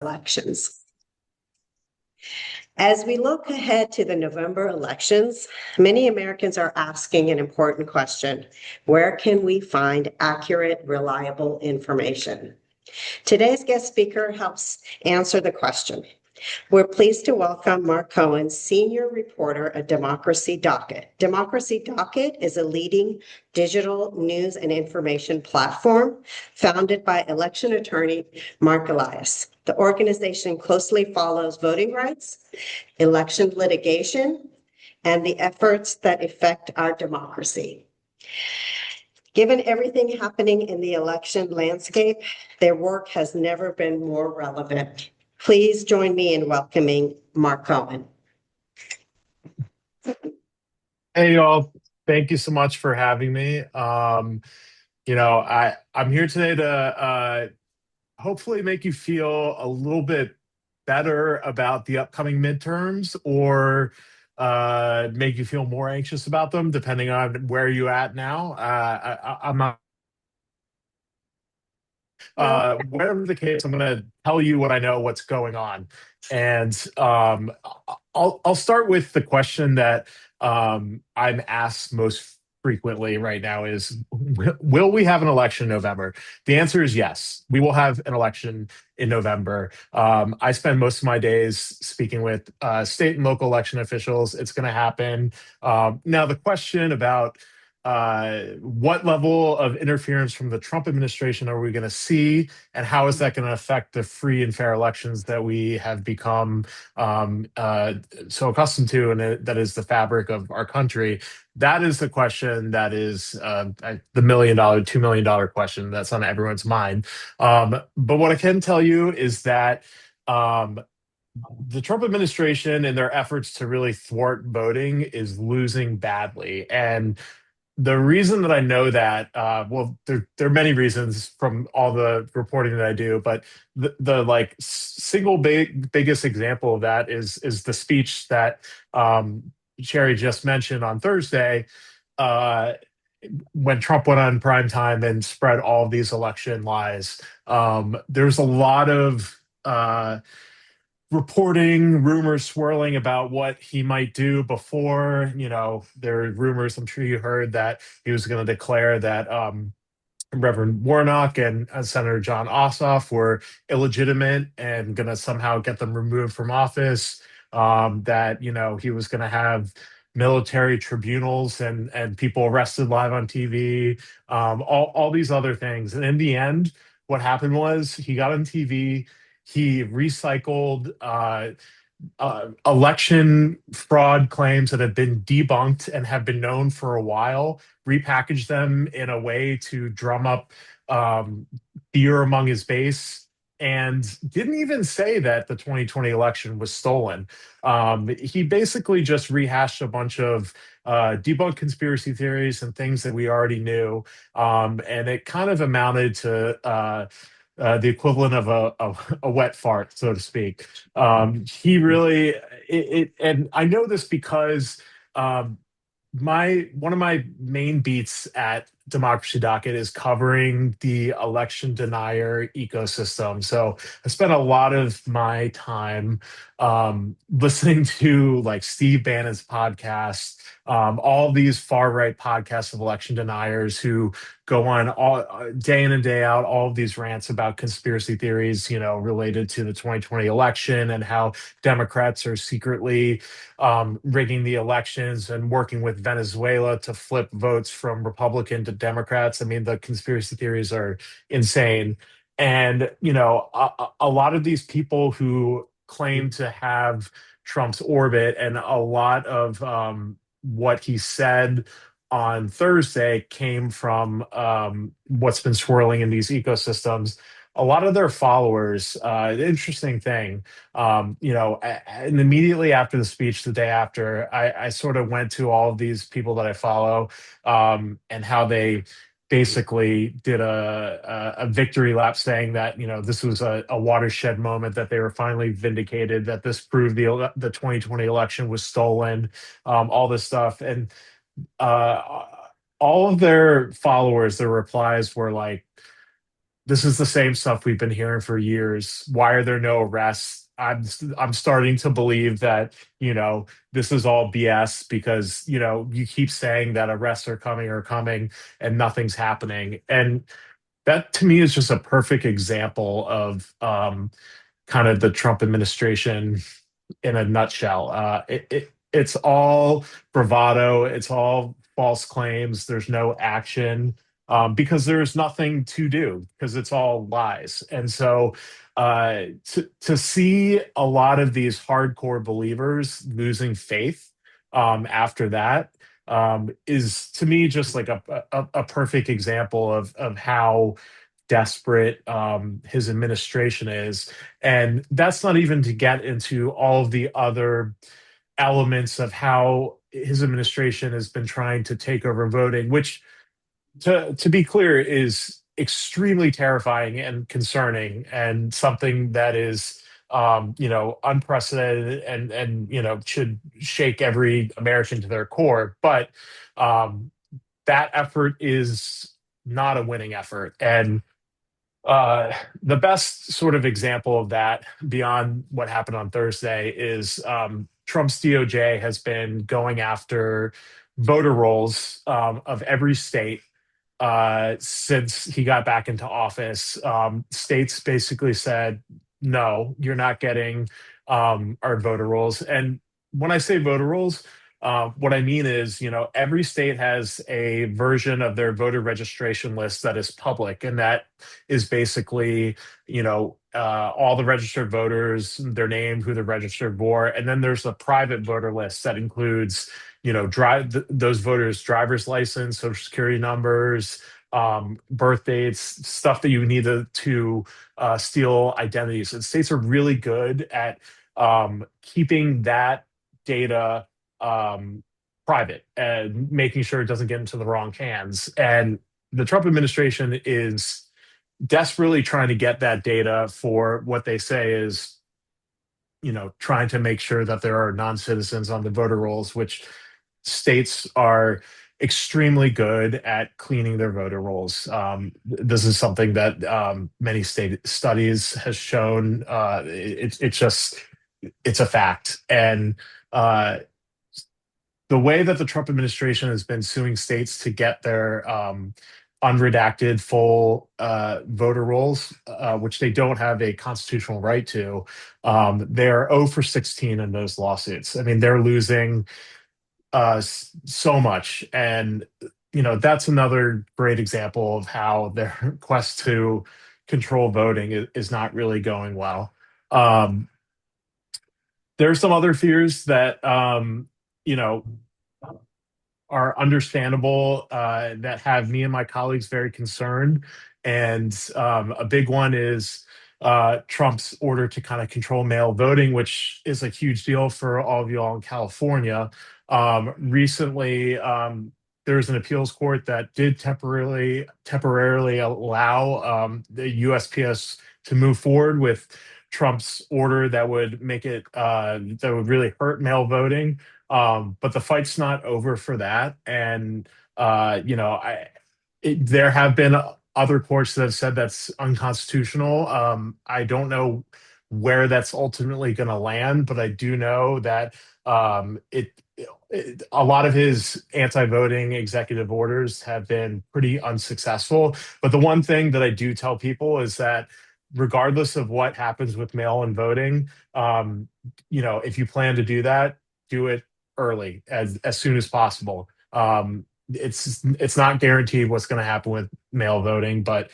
elections. As we look ahead to the November elections, many Americans are asking an important question: where can we find accurate, reliable information? Today's guest speaker helps answer the question. We're pleased to welcome Mark Cohen, senior reporter at Democracy Docket. Democracy Docket is a leading digital news and information platform founded by election attorney Mark Elias. The organization closely follows voting rights, election litigation, and the efforts that affect our democracy. Given everything happening in the election landscape, their work has never been more relevant. Please join me in welcoming Mark Cohen. Hey, y'all. Thank you so much for having me. I'm here today to hopefully make you feel a little bit better about the upcoming midterms, or make you feel more anxious about them, depending on where you're at now. I'm not. Whatever the case, I'm going to tell you what I know, what's going on, and I'll start with the question that I'm asked most frequently right now: is will we have an election in November? The answer is yes. We will have an election in November. I spend most of my days speaking with state and local election officials. It's going to happen. Now, the question about what level of interference from the Trump administration are we going to see, and how is that going to affect the free and fair elections that we have become so accustomed to, and that is the fabric of our country? That is the question that is the $1 million, $2 million question that's on everyone's mind. But what I can tell you is that the Trump administration, in their efforts to really thwart voting, is losing badly. And the reason that I know that, there are many reasons from all the reporting that I do, but the like single biggest example of that is the speech that Sherry just mentioned on Thursday, when Trump went on prime time and spread all of these election lies. There's a lot of reporting, rumors swirling about what he might do before. There are rumors, I'm sure you heard, that he was going to declare that Reverend Warnock and Senator John Ossoff were illegitimate and going to somehow get them removed from office. That he was going to have military tribunals and people arrested live on TV. All these other things, and in the end, what happened was he got on TV. He recycled election fraud claims that have been debunked and have been known for a while, repackaged them in a way to drum up fear among his base, and didn't even say that the 2020 election was stolen. He basically just rehashed a bunch of debunked conspiracy theories and things that we already knew, and it kind of amounted to the equivalent of a wet fart, so to speak. He really, and I know this because one of my main beats at Democracy Docket is covering the election denier ecosystem. So I spent a lot of my time listening to like Steve Bannon's podcast, all these far right podcasts of election deniers who go on all day in and day out, all of these rants about conspiracy theories, related to the 2020 election, and how Democrats are secretly rigging the elections and working with Venezuela to flip votes from Republican to Democrats. I mean, the conspiracy theories are insane. And, a lot of these people who claim to have Trump's orbit, and a lot of what he said on Thursday came from what's been swirling in these ecosystems. A lot of their followers, the interesting thing, and immediately after the speech, the day after, I sort of went to all of these people that I follow, and how they basically did a victory lap, saying that this was a watershed moment, that they were finally vindicated, that this proved the 2020 election was stolen, all this stuff. And all of their followers, their replies were like, this is the same stuff we've been hearing for years. Why are there no arrests? I'm starting to believe that, this is all BS because, you keep saying that arrests are coming and nothing's happening. And that to me is just a perfect example of kind of the Trump administration in a nutshell. It's all bravado. It's all false claims. There's no action because there's nothing to do because it's all lies. And so to see a lot of these hardcore believers losing faith after that is to me just like a perfect example of how desperate his administration is. And that's not even to get into all of the other elements of how his administration has been trying to take over voting, which, to be clear, is extremely terrifying and concerning and something that is unprecedented and should shake every American to their core. But that effort is not a winning effort. And the best sort of example of that, beyond what happened on Thursday, is Trump's DOJ has been going after voter rolls of every state since he got back into office. States basically said, no, you're not getting our voter rolls. And when I say voter rolls, what I mean is, every state has a version of their voter registration list that is public, and that is basically, all the registered voters, their name, who they're registered for, and then there's a private voter list that includes, those voters' driver's license, social security numbers, birth dates, stuff that you need to steal identities. And states are really good at keeping that data private and making sure it doesn't get into the wrong hands. And the Trump administration is desperately trying to get that data for what they say is, trying to make sure that there are non-citizens on the voter rolls, which states are extremely good at cleaning their voter rolls. This is something that many state studies has shown. It's a fact. And the way that the Trump administration has been suing states to get their unredacted full voter rolls, which they don't have a constitutional right to, they're 0 for 16 in those lawsuits. I mean, they're losing so much. And, that's another great example of how their quest to control voting is not really going well. There are some other fears that, you know, are understandable that have me and my colleagues very concerned. And a big one is Trump's order to kind of control mail voting, which is a huge deal for all of you all in California. Recently, there was an appeals court that did temporarily allow the USPS to move forward with Trump's order that would make it that would really hurt mail voting. But the fight's not over for that. And, there have been other courts that have said that's unconstitutional. I don't know where that's ultimately going to land, but I do know that a lot of his anti-voting executive orders have been pretty unsuccessful. But the one thing that I do tell people is that regardless of what happens with mail-in voting, if you plan to do that, do it early, as soon as possible. It's not guaranteed what's going to happen with mail voting, but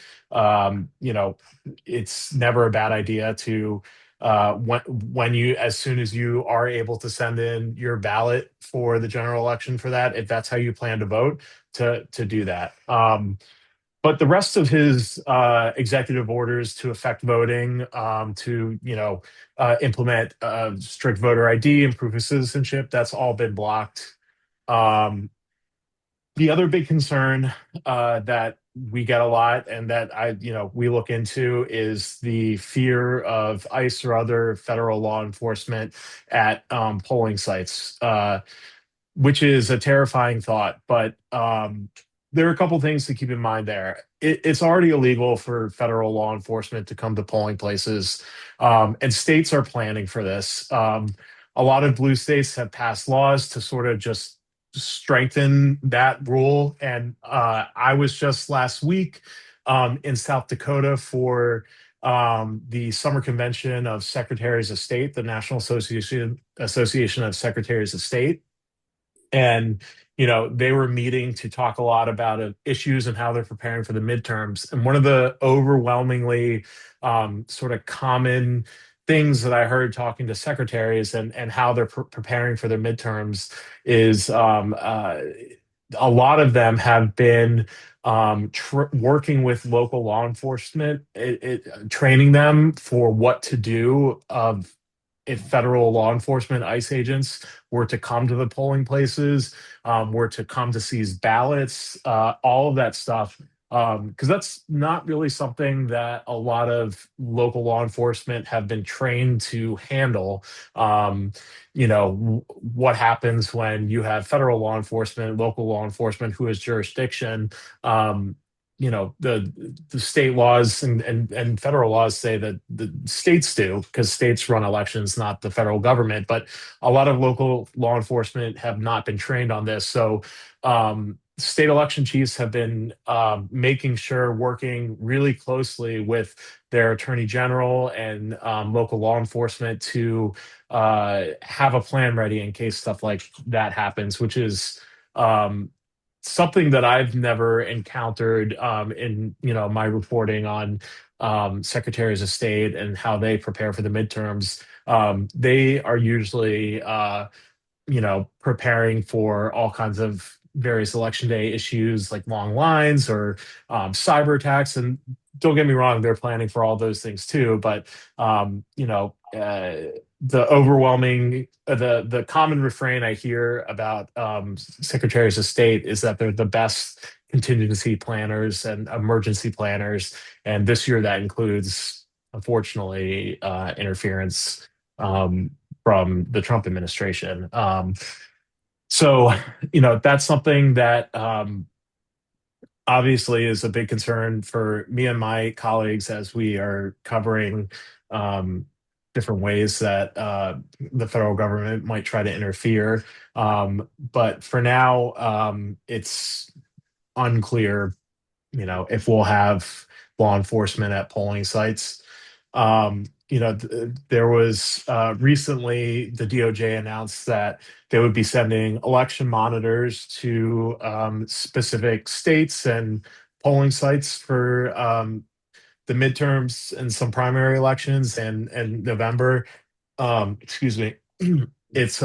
it's never a bad idea to when you as soon as you are able to send in your ballot for the general election for that, if that's how you plan to vote, to do that. But the rest of his executive orders to affect voting, to implement strict voter ID and proof of citizenship, that's all been blocked. The other big concern that we get a lot and that we look into is the fear of ICE or other federal law enforcement at polling sites, which is a terrifying thought. But there are a couple things to keep in mind there. It's already illegal for federal law enforcement to come to polling places, and states are planning for this. A lot of blue states have passed laws to sort of just strengthen that rule. And I was just last week in South Dakota for the summer convention of Secretaries of State, the National Association of Secretaries of State, and they were meeting to talk a lot about issues and how they're preparing for the midterms. And one of the overwhelmingly sort of common things that I heard talking to secretaries and how they're preparing for their midterms is a lot of them have been working with local law enforcement, training them for what to do of if federal law enforcement ICE agents were to come to the polling places, were to come to seize ballots, all of that stuff. Because that's not really something that a lot of local law enforcement have been trained to handle. What happens when you have federal law enforcement, local law enforcement who has jurisdiction. The state laws and federal laws say that the states do because states run elections, not the federal government. But a lot of local law enforcement have not been trained on this. So state election chiefs have been making sure, working really closely with their attorney general and local law enforcement to have a plan ready in case stuff like that happens, which is something that I've never encountered in my reporting on secretaries of state and how they prepare for the midterms. They are usually preparing for all kinds of various election day issues like long lines or cyber attacks. And don't get me wrong, they're planning for all those things too. But the overwhelming, the common refrain I hear about secretaries of state is that they're the best contingency planners and emergency planners. And this year that includes, unfortunately, interference from the Trump administration. So that's something that obviously is a big concern for me and my colleagues as we are covering different ways that the federal government might try to interfere. But for now, it's unclear, if we'll have law enforcement at polling sites. There was recently the DOJ announced that they would be sending election monitors to specific states and polling sites for the midterms and some primary elections and November. Excuse me. It's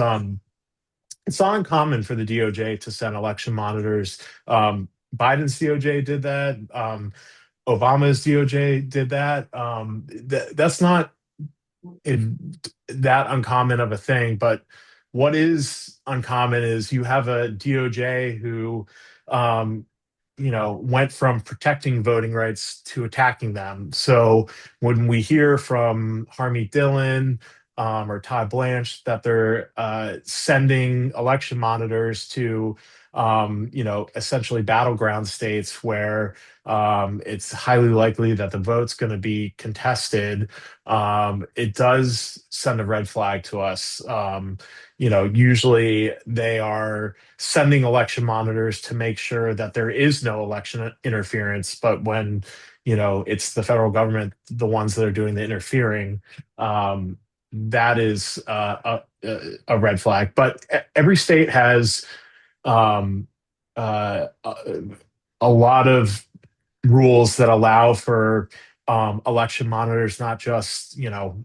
it's not uncommon for the DOJ to send election monitors. Biden's DOJ did that. Obama's DOJ did that. That's not that uncommon of a thing. But what is uncommon is you have a DOJ who, went from protecting voting rights to attacking them. So when we hear from Harmeet Dillon or Todd Blanche that they're sending election monitors to, essentially battleground states where it's highly likely that the vote's going to be contested, it does send a red flag to us. Usually they are sending election monitors to make sure that there is no election interference. But when, it's the federal government, the ones that are doing the interfering, that is a red flag. But every state has a lot of rules that allow for election monitors, not just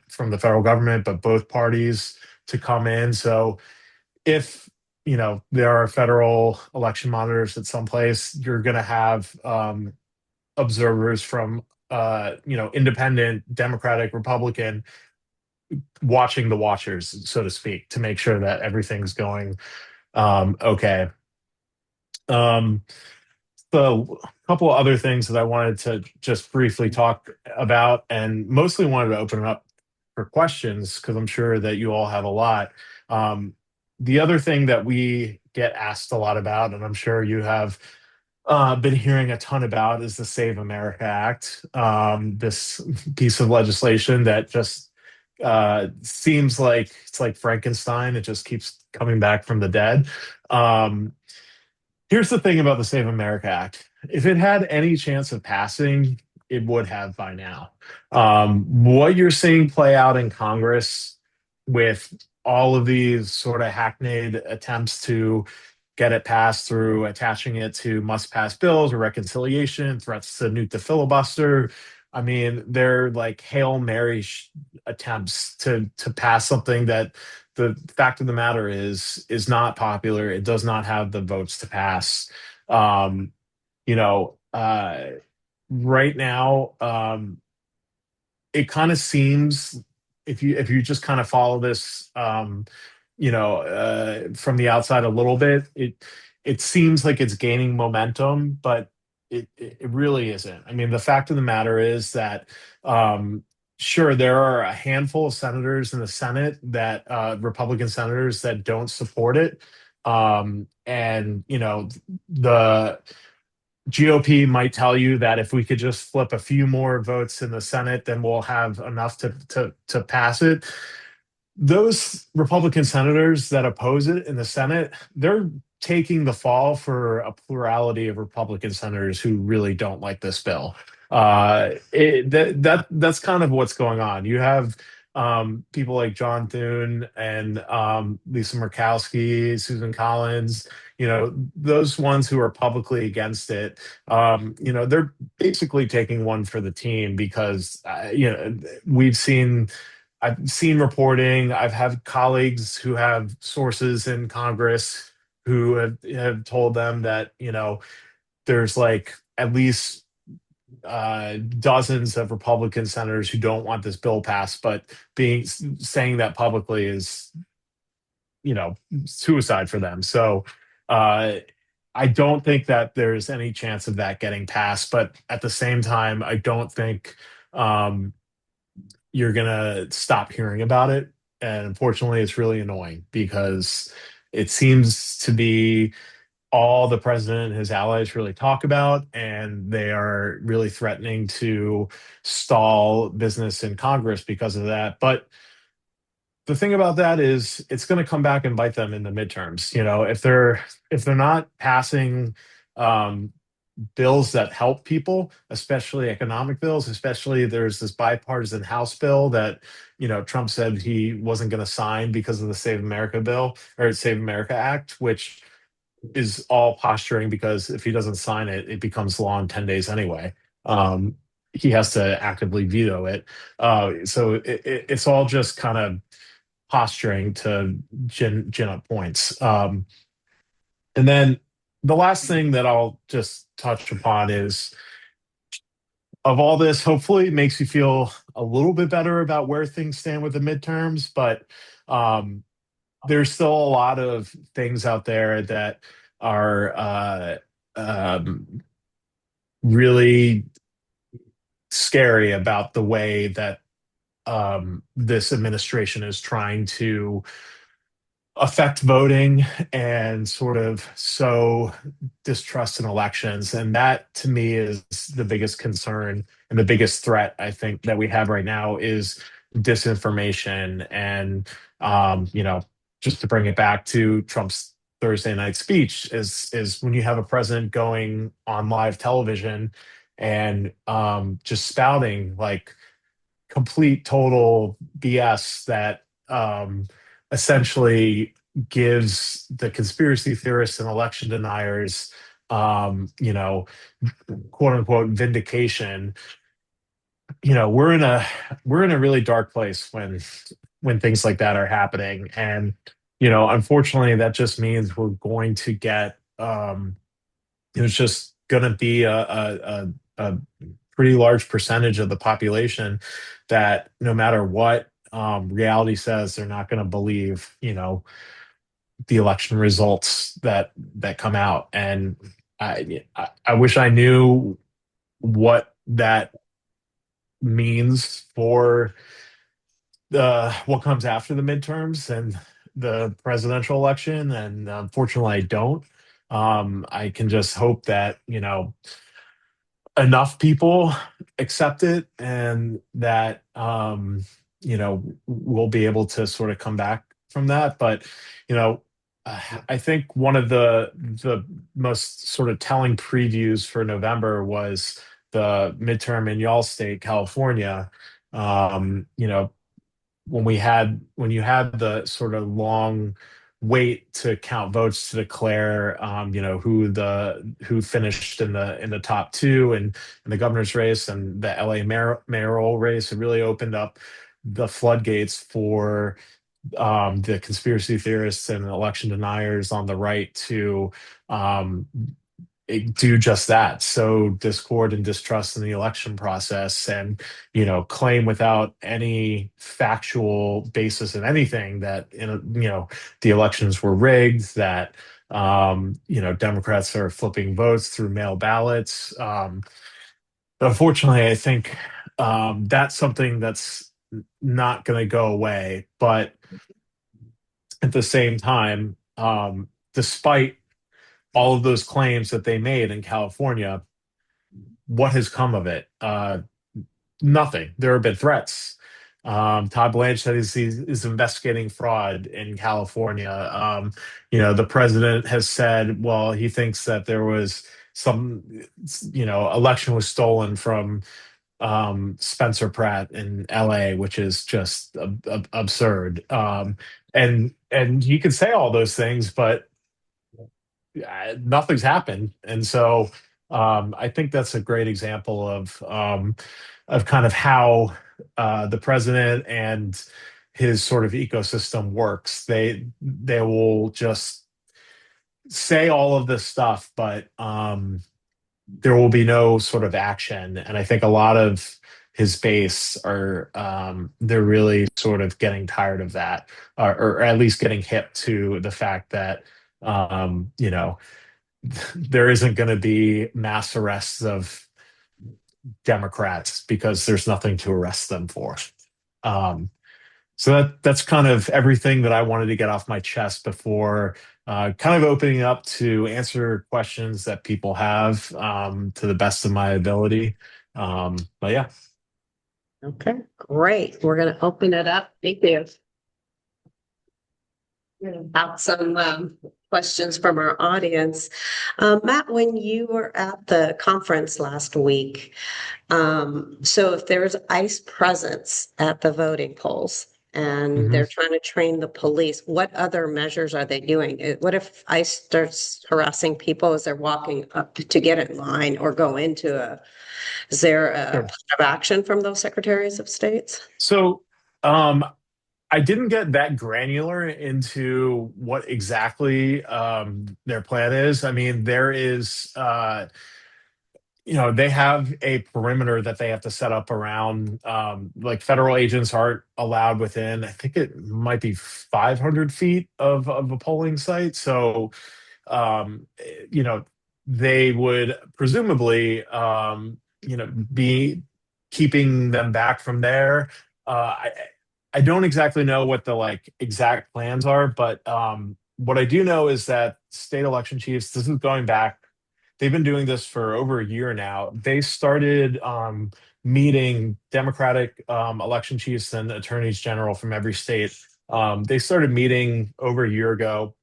from the federal government, but both parties to come in. So if there are federal election monitors at some place, you're going to have observers from independent, Democratic, Republican watching the watchers, so to speak, to make sure that everything's going okay. So a couple of other things that I wanted to just briefly talk about, and mostly wanted to open it up for questions because I'm sure that you all have a lot. The other thing that we get asked a lot about, and I'm sure you have been hearing a ton about is the Save America Act. This piece of legislation that just seems like it's like Frankenstein. It just keeps coming back from the dead. Um, Here's the thing about the Save America Act. If it had any chance of passing, it would have by now. What you're seeing play out in Congress with all of these sort of hackneyed attempts to get it passed through attaching it to must pass bills or reconciliation, threats to nuke the filibuster. I mean, they're like Hail Mary attempts to pass something that the fact of the matter is not popular. It does not have the votes to pass. Um, you know, right now, it kind of seems if you just kind of follow this, from the outside a little bit, it seems like it's gaining momentum, but it really isn't. I mean, the fact of the matter is that um, sure, there are a handful of senators in the Senate that Republican senators that don't support it, and the GOP might tell you that if we could just flip a few more votes in the Senate, then we'll have enough to pass it. Those Republican senators that oppose it in the Senate, they're taking the fall for a plurality of Republican senators who really don't like this bill. That's kind of what's going on. You have people like John Thune and Lisa Murkowski, Susan Collins. Those ones who are publicly against it. They're basically taking one for the team because we've seen I've seen reporting. I've had colleagues who have sources in Congress who have told them that, there's like at least dozens of Republican senators who don't want this bill passed, but saying that publicly is, suicide for them. So uh, I don't think that there's any chance of that getting passed. But at the same time, I don't think um, you're gonna stop hearing about it. And unfortunately, it's really annoying because it seems to be all the president and his allies really talk about, and they are really threatening to stall business in Congress because of that. But the thing about that is it's going to come back and bite them in the midterms. If they're not passing um, bills that help people, especially economic bills, especially there's this bipartisan House bill that, Trump said he wasn't going to sign because of the Save America bill or Save America Act, which is all posturing because if he doesn't sign it, it becomes law in 10 days anyway. Um, he has to actively veto it. So it's all just kind of posturing to gin up points. And then the last thing that I'll just touch upon is of all this, hopefully it makes you feel a little bit better about where things stand with the midterms, but um, there's still a lot of things out there that are really scary about the way that this administration is trying to affect voting and sort of sow distrust in elections. And that to me is the biggest concern and the biggest threat I think that we have right now is disinformation. And just to bring it back to Trump's Thursday night speech is when you have a president going on live television and just spouting like complete total BS that essentially gives the conspiracy theorists and election deniers, um, you know, quote unquote vindication. We're in a really dark place when things like that are happening, and unfortunately, that just means we're going to get it's just going to be a pretty large percentage of the population that no matter what reality says, they're not going to believe, the election results that come out. And I wish I knew what that means for the what comes after the midterms and the presidential election. And unfortunately, I don't. I can just hope that, enough people accept it, and that we'll be able to sort of come back from that. But you know I think one of the most sort of telling previews for November was the midterm in y'all state, California. You know, when you had the sort of long wait to count votes to declare, who finished in the top two, and in the governor's race and the LA mayoral race. It really opened up the floodgates for the conspiracy theorists and election deniers on the right to um, do just that, sow discord and distrust in the election process, and claim without any factual basis in anything that the elections were rigged, that Democrats are flipping votes through mail ballots. Unfortunately, I think that's something that's not going to go away. But at the same time, despite all of those claims that they made in California, what has come of it? Nothing. There have been threats. Todd Blanche said he's investigating fraud in California. The president has said, well, he thinks that there was some, election was stolen from Spencer Pratt in LA, which is just absurd. And you can say all those things, but nothing's happened. And so I think that's a great example of kind of how the president and his sort of ecosystem works. They will just say all of this stuff, but there will be no sort of action. And I think a lot of his base are they're really sort of getting tired of that, or at least getting hip to the fact that there isn't going to be mass arrests of Democrats because there's nothing to arrest them for. Um, so that's kind of everything that I wanted to get off my chest before kind of opening up to answer questions that people have to the best of my ability. But yeah. Okay, great. We're going to open it up. Thank you. Have some questions from our audience. Matt, when you were at the conference last week, so if there's ICE presence at the voting polls and Mhm. they're trying to train the police, what other measures are they doing? What if ICE starts harassing people as they're walking up to get in line or go into is there a plan Sure. of action from those secretaries of states? So um, I didn't get that granular into what exactly their plan is. I mean, there is, they have a perimeter that they have to set up around, like federal agents aren't allowed within, I think it might be 500 feet of a polling site. So, um, you know, they would presumably, be keeping them back from there. I don't exactly know what the like exact plans are, but what I do know is that state election chiefs, this is going back, they've been doing this for over a year now. They started meeting Democratic election chiefs and attorneys general from every state. They started meeting over a year ago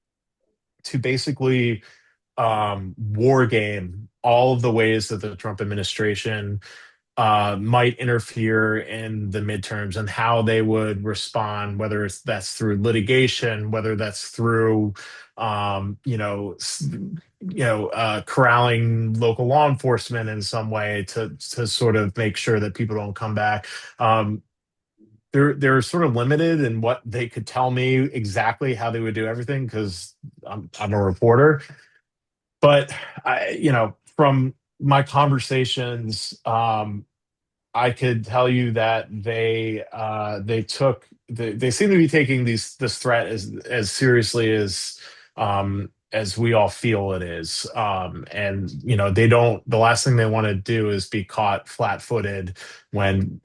to basically war game all of the ways that the Trump administration might interfere in the midterms and how they would respond, whether that's through litigation, whether that's through, corralling local law enforcement in some way to sort of make sure that people don't come back. They're sort of limited in what they could tell me exactly how they would do everything because I'm a reporter. But from my conversations, I could tell you that they seem to be taking this threat as seriously as we all feel it is. And they don't, the last thing they want to do is be caught flat-footed when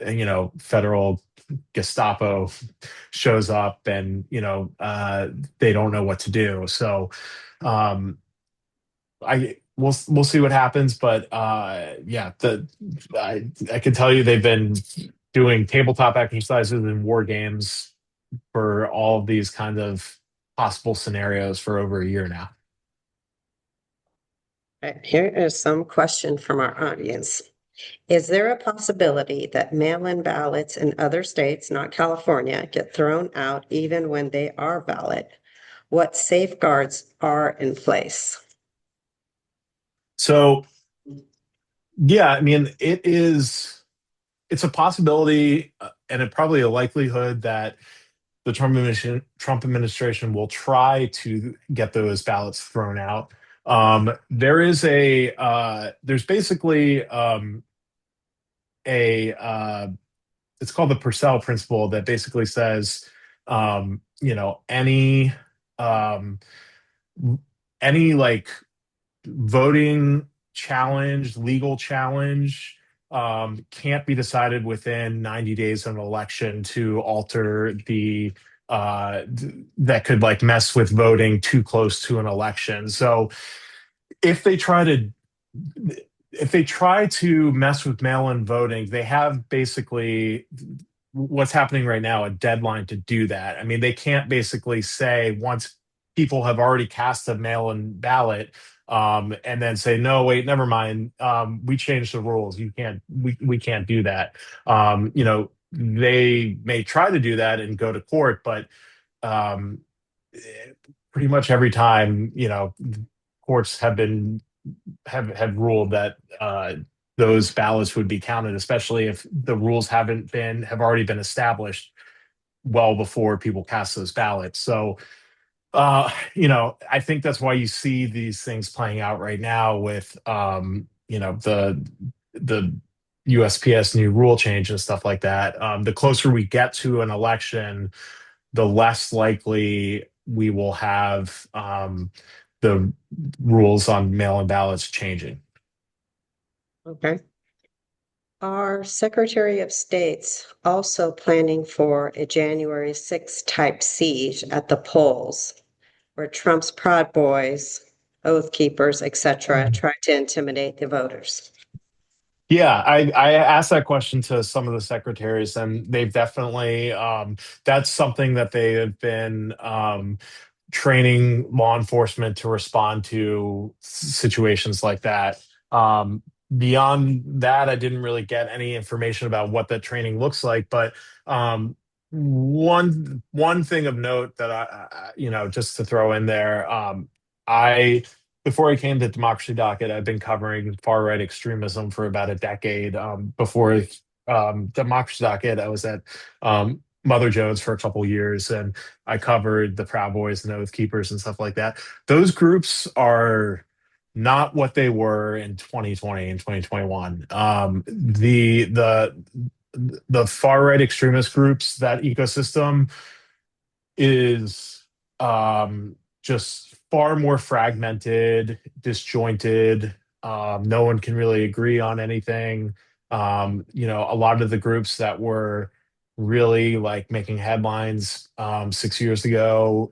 federal Gestapo shows up, and they don't know what to do. So um we'll see what happens, but yeah, I can tell you they've been doing tabletop exercises and war games for all of these kind of possible scenarios for over a year now. Right, here is some question from our audience. Is there a possibility that mail-in ballots in other states, not California, get thrown out even when they are valid? What safeguards are in place? So yeah, I mean, it's a possibility and probably a likelihood that the Trump administration will try to get those ballots thrown out. There's basically a it's called the Purcell principle that basically says, um, any like voting challenge, legal challenge, can't be decided within 90 days of an election to alter that could like mess with voting too close to an election. So if they try to if they try to mess with mail-in voting, they have basically what's happening right now a deadline to do that. I mean, they can't basically say once people have already cast a mail-in ballot, and then say no, wait, never mind, we changed the rules. We can't do that. They may try to do that and go to court, but um, pretty much every time, courts have ruled that those ballots would be counted, especially if the rules have already been established well before people cast those ballots. So, I think that's why you see these things playing out right now with, the USPS new rule change and stuff like that. The closer we get to an election, the less likely we will have the rules on mail-in ballots changing. Okay. Are Secretary of States also planning for a January 6th type siege at the polls where Trump's Proud Boys, Oath Keepers, etc., try to intimidate the voters? Yeah, I asked that question to some of the secretaries, and they've definitely that's something that they have been training law enforcement to respond to situations like that. Um, Beyond that, I didn't really get any information about what that training looks like. But one thing of note that just to throw in there, I before I came to Democracy Docket, I've been covering far right extremism for about a decade. Before Democracy Docket, I was at Mother Jones for a couple years, and I covered the Proud Boys and Oath Keepers and stuff like that. Those groups are not what they were in 2020 and 2021. The far right extremist groups, that ecosystem is just far more fragmented, disjointed. No one can really agree on anything. A lot of the groups that were really like making headlines 6 years ago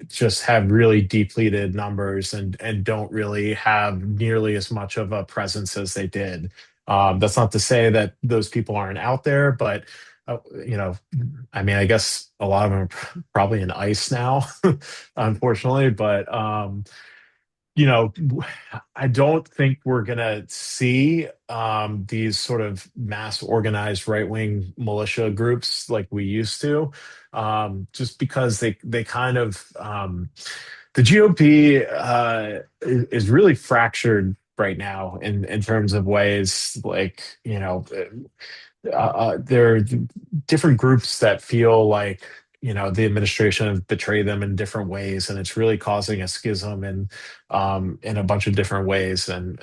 just have really depleted numbers and don't really have nearly as much of a presence as they did. That's not to say that those people aren't out there, but you know, I mean, I guess a lot of them are probably in ice now, unfortunately. But you know, I don't think we're gonna see these sort of mass organized right wing militia groups like we used to, just because they kind of the GOP is really fractured right now in terms of ways like there are different groups that feel like the administration have betrayed them in different ways, and it's really causing a schism in a bunch of different ways. And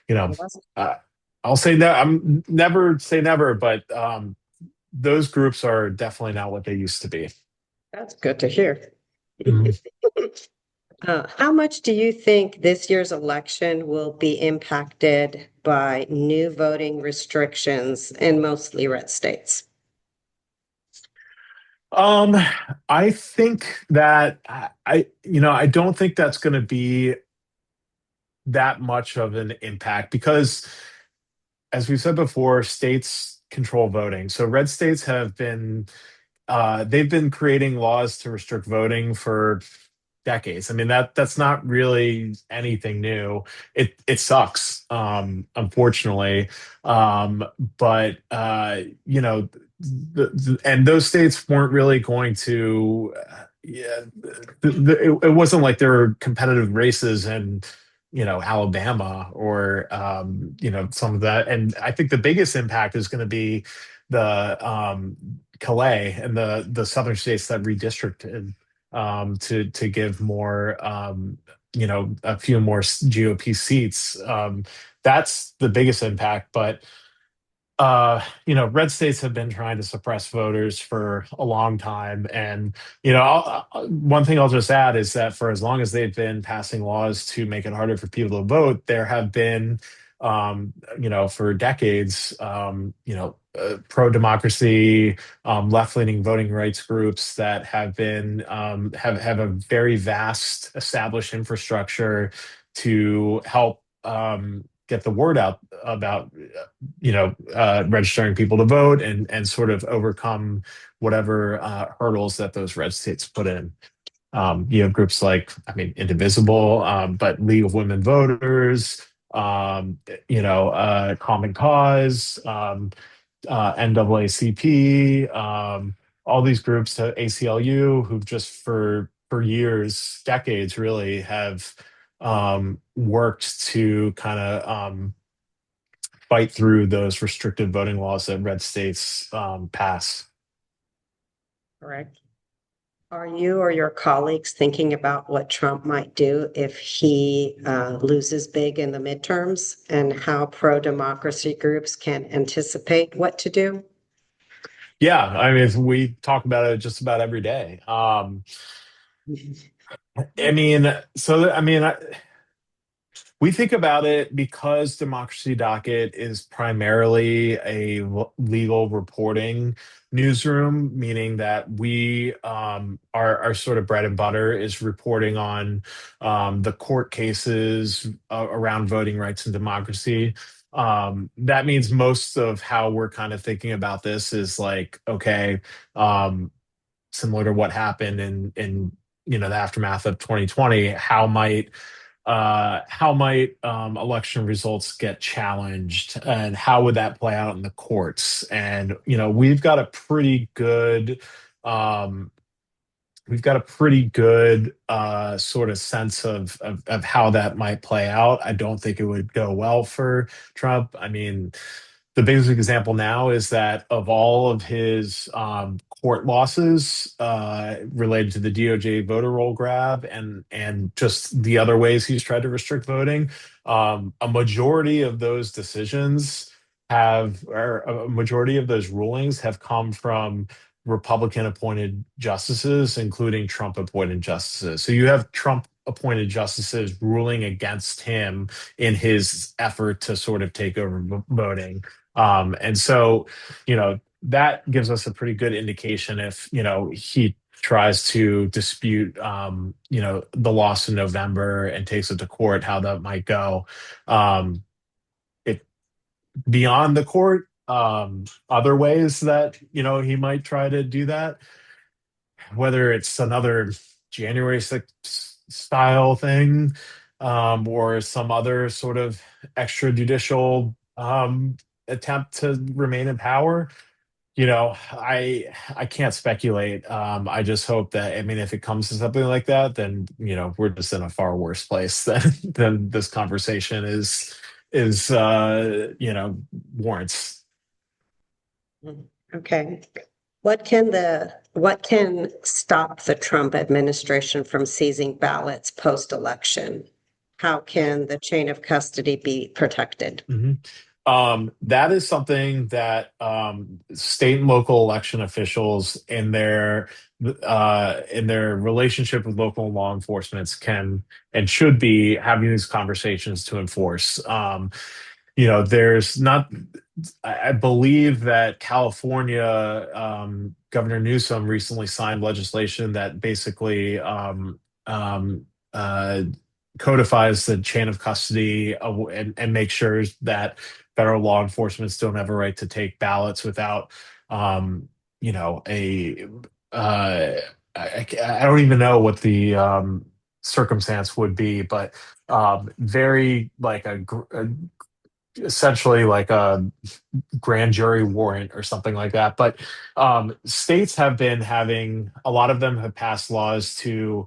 you know, uh, I'll say that I'm never say never, but those groups are definitely not what they used to be. That's good to hear. Mhm. How much do you think this year's election will be impacted by new voting restrictions in mostly red states? Um, I think that I don't think that's going to be. that much of an impact because, as we've said before, states control voting. So red states have been they've been creating laws to restrict voting for decades. I mean that's not really anything new. It sucks, unfortunately, but and those states weren't really going to. Yeah, it wasn't like there were competitive races in Alabama or some of that. And I think the biggest impact is going to be the Calais and the southern states that redistricted to give more a few more GOP seats. That's the biggest impact, but red states have been trying to suppress voters for a long time. And, one thing I'll just add is that for as long as they've been passing laws to make it harder for people to vote, there have been, for decades, pro-democracy, left-leaning voting rights groups that have been have a very vast established infrastructure to help get the word out about registering people to vote and sort of overcome whatever hurdles that those red states put in. You have groups like, I mean, Indivisible, but League of Women Voters, Common Cause, NAACP, all these groups, ACLU, who've just for years, decades, really have worked to kind of fight through those restrictive voting laws that red states pass. Correct. Are you or your colleagues thinking about what Trump might do if he loses big in the midterms and how pro-democracy groups can anticipate what to do? Yeah, I mean, we talk about it just about every day. I mean, so I mean, we think about it because Democracy Docket is primarily a legal reporting newsroom, meaning that we our sort of bread and butter is reporting on the court cases around voting rights and democracy. That means most of how we're kind of thinking about this is like, okay, similar to what happened in the aftermath of 2020, how might election results get challenged, and how would that play out in the courts? And we've got a pretty good um, sort of sense of how that might play out. I don't think it would go well for Trump. I mean, the biggest example now is that of all of his court losses related to the DOJ voter roll grab and just the other ways he's tried to restrict voting, a majority of those decisions or a majority of those rulings have come from Republican appointed justices, including Trump appointed justices. So you have Trump appointed justices ruling against him in his effort to sort of take over voting. And so, that gives us a pretty good indication if, he tries to dispute, the loss in November and takes it to court, how that might go. It beyond the court, other ways that, he might try to do that, whether it's another January 6th style thing, or some other sort of extrajudicial attempt to remain in power. I can't speculate. I just hope that, I mean, if it comes to something like that, then we're just in a far worse place than this conversation is warrants. Okay. What can stop the Trump administration from seizing ballots post-election? How can the chain of custody be protected? Mhm. That is something that state and local election officials in their relationship with local law enforcement can and should be having these conversations to enforce. There's not. I believe that California Governor Newsom recently signed legislation that basically codifies the chain of custody and make sure that federal law enforcement don't have a right to take ballots without, um, you know, uh, I don't even know what the circumstance would be, but very like essentially like a grand jury warrant or something like that. But states have been having, a lot of them have passed laws to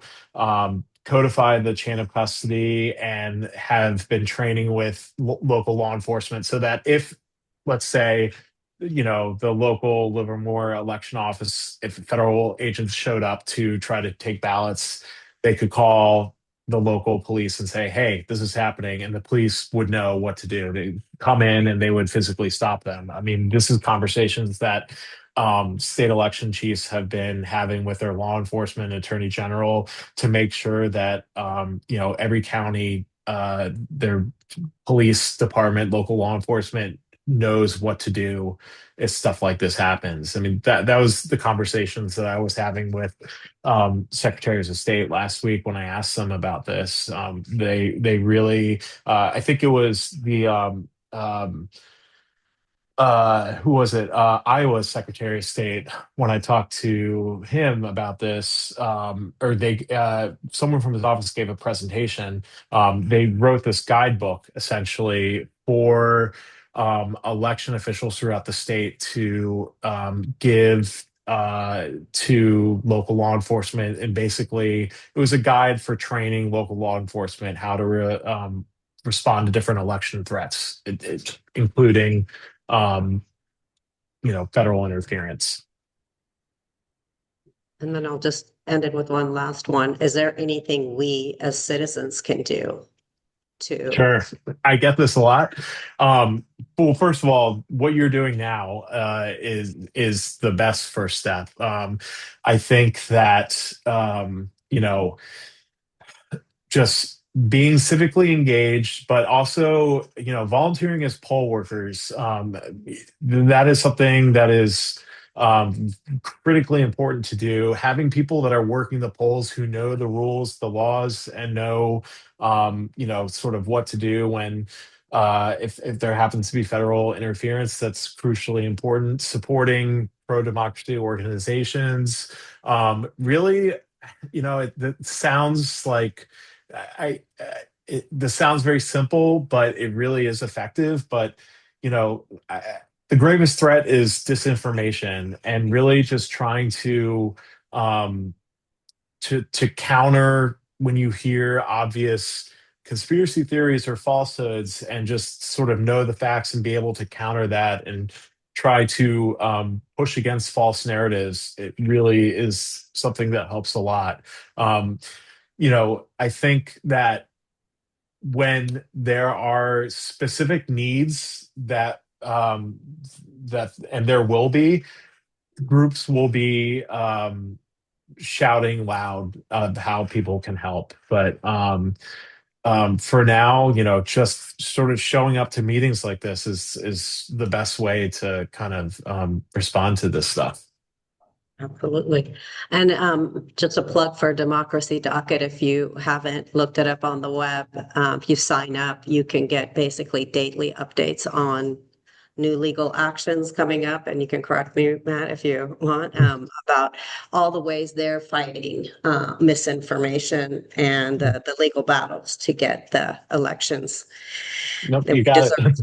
codify the chain of custody and have been training with local law enforcement so that if, let's say, the local Livermore election office, if federal agents showed up to try to take ballots, they could call the local police and say, "Hey, this is happening," and the police would know what to do. They come in and they would physically stop them. I mean, this is conversations that state election chiefs have been having with their law enforcement attorney general to make sure that every county, their police department, local law enforcement knows what to do if stuff like this happens. I mean, that was the conversations that I was having with secretaries of state last week when I asked them about this. They really, I think it was the who was it? Iowa's Secretary of State. When I talked to him about this, or someone from his office gave a presentation. They wrote this guidebook essentially for election officials throughout the state to give to local law enforcement, and basically it was a guide for training local law enforcement how to respond to different election threats, including um, federal interference. And then I'll just end it with one last one. Is there anything we as citizens can do to? Sure. I get this a lot. Well, first of all, what you're doing now is the best first step. I think that just being civically engaged, but also, volunteering as poll workers. That is something that is critically important to do. Having people that are working the polls who know the rules, the laws, and know, sort of what to do when, if there happens to be federal interference, that's crucially important. Supporting pro-democracy organizations. Really, it sounds like this sounds very simple, but it really is effective. But you know, I, the gravest threat is disinformation, and really just trying um, to counter when you hear obvious conspiracy theories or falsehoods, and just sort of know the facts and be able to counter that and try to push against false narratives. It really is something that helps a lot. I think that when there are specific needs and there will be, groups will be shouting loud how people can help. But for now, just sort of showing up to meetings like this is the best way to kind of respond to this stuff. Absolutely. And just a plug for Democracy Docket. If you haven't looked it up on the web, if you sign up, you can get basically daily updates on new legal actions coming up. And you can correct me, Matt, if you want, about all the ways they're fighting misinformation and the legal battles to get the elections Nope, that you we got deserve.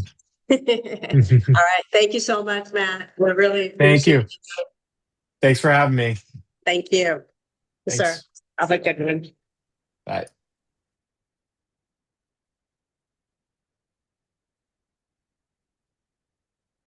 it. All right. Thank you so much, Matt. We really Thank appreciate you. it. Thanks for having me. Thank you, sir. Thanks. Have a good one. Bye.